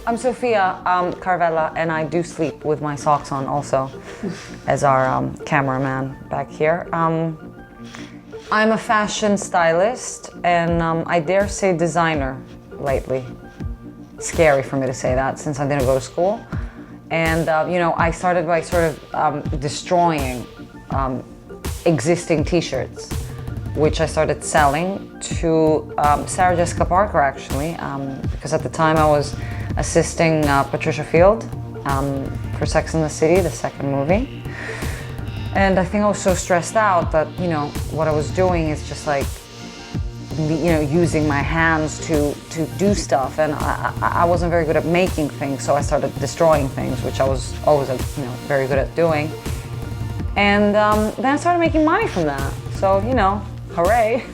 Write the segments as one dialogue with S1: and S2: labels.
S1: I'm Sofia Karvela, and I do sleep with my socks on also, as our cameraman back here. I'm a fashion stylist, and I dare say designer lately. Scary for me to say that since I didn't go to school. And you know, I started by sort of destroying existing t-shirts, which I started selling to Sarah Jessica Parker, actually, because at the time I was assisting Patricia Field for Sex and the City, the second movie. And I think I was so stressed out that, you know, what I was doing is just like, you know, using my hands to do stuff, and I wasn't very good at making things, so I started destroying things, which I was always, you know, very good at doing. And then I started making money from that. So, you know, hooray.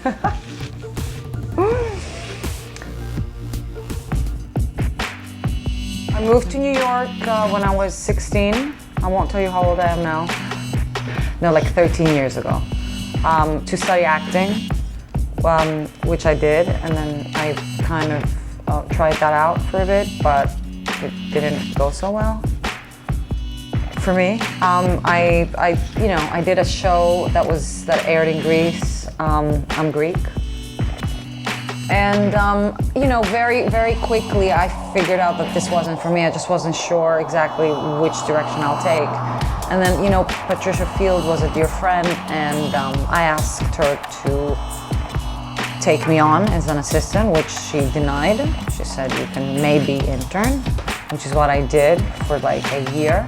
S1: I moved to New York when I was 16. I won't tell you how old I am now. No, like 13 years ago. To study acting, which I did, and then I kind of tried that out for a bit, but it didn't go so well for me. You know, I did a show that aired in Greece. I'm Greek. And, you know, very, very quickly I figured out that this wasn't for me. I just wasn't sure exactly which direction I'll take. And then, you know, Patricia Field was a dear friend, and I asked her to take me on as an assistant, which she denied. She said, you can maybe intern, which is what I did for like a year.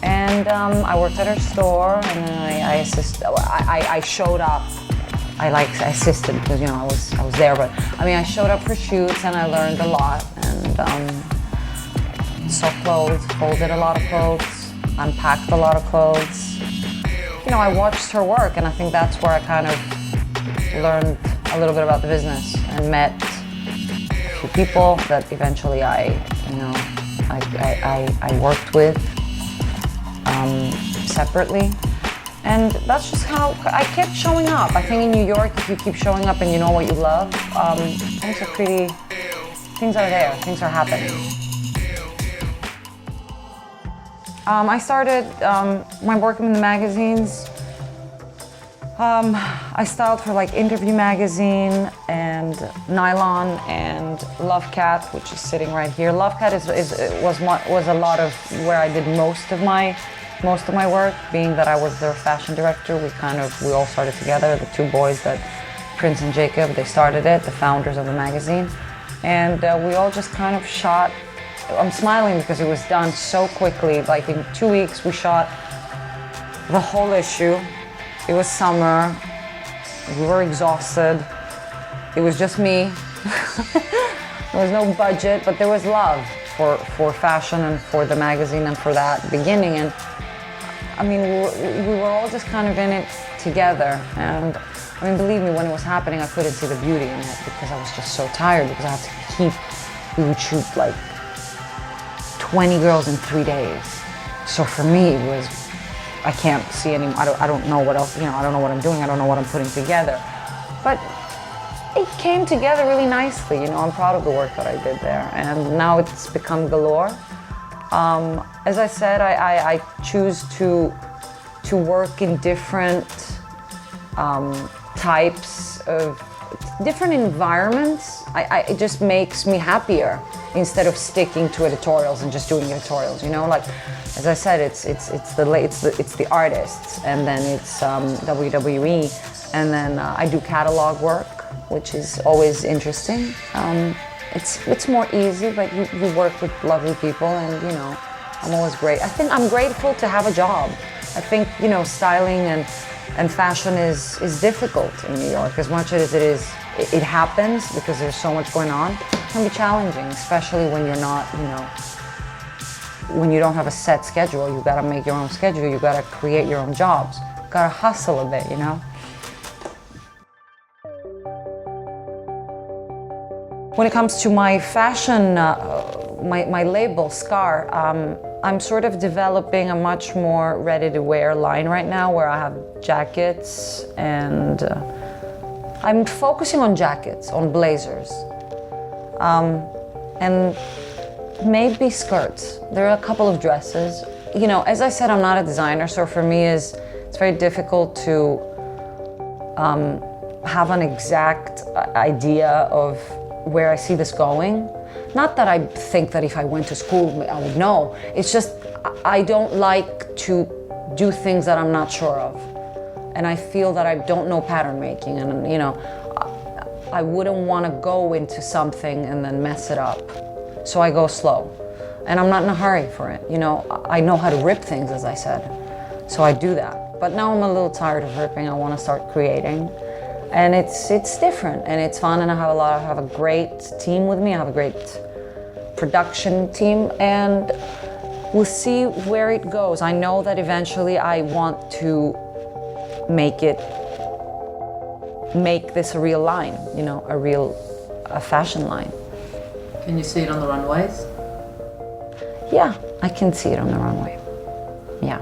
S1: And I worked at her store, and then I showed up. I assisted because, you know, I was there, but I mean, I showed up for shoots and I learned a lot, and saw clothes, folded a lot of clothes, unpacked a lot of clothes. You know, I watched her work, and I think that's where I kind of learned a little bit about the business and met a few people that eventually I worked with separately. And that's just how I kept showing up. I think in New York, if you keep showing up and you know what you love, things are there, things are happening. I started my work in the magazines. I styled for like Interview magazine and Nylon and Love Cat, which is sitting right here. Love Cat was a lot of where I did most of my work, being that I was their fashion director. We all started together, the two boys, that Prince and Jacob, they started it, the founders of the magazine. And we all just kind of shot. I'm smiling because it was done so quickly. Like in 2 weeks, we shot the whole issue. It was summer, we were exhausted. It was just me. There was no budget, but there was love for fashion and for the magazine and for that beginning. And I mean, we were all just kind of in it together. And I mean, believe me, when it was happening, I couldn't see the beauty in it because I was just so tired, because I had we would shoot like 20 girls in 3 days. So for me, it was, I can't see any, I don't know what else, you know, I don't know what I'm doing, I don't know what I'm putting together. But it came together really nicely, you know, I'm proud of the work that I did there. And now it's become galore. As I said, I choose to work in different types of different environments. It just makes me happier instead of sticking to editorials and just doing editorials. You know, like as I said, it's the artists, and then it's WWE, and then I do catalog work, which is always interesting. It's more easy, but you work with lovely people, and you know, I'm always great. I think I'm grateful to have a job. I think, you know, styling and fashion is difficult in New York. As much as it happens because there's so much going on. It can be challenging, especially when you're not, you know, when you don't have a set schedule. You gotta make your own schedule. You gotta create your own jobs. You gotta hustle a bit, you know. When it comes to my fashion, my label, Skar, I'm sort of developing a much more ready-to-wear line right now, where I have jackets, and I'm focusing on jackets, on blazers. And Maybe skirts. There are a couple of dresses. You know, as I said, I'm not a designer, so for me it's very difficult to have an exact idea of where I see this going. Not that I think that if I went to school I would know. It's just I don't like to do things that I'm not sure of. And I feel that I don't know pattern making, and you know, I wouldn't want to go into something and then mess it up. So I go slow. And I'm not in a hurry for it. You know, I know how to rip things, as I said. So I do that. But now I'm a little tired of ripping. I want to start creating. And it's different and it's fun, and I have a great team with me. I have a great production team, and we'll see where it goes. I know that eventually I want to make this a real line, you know, a fashion line.
S2: Can you see it on the runways?
S1: Yeah, I can see it on the runway. Yeah.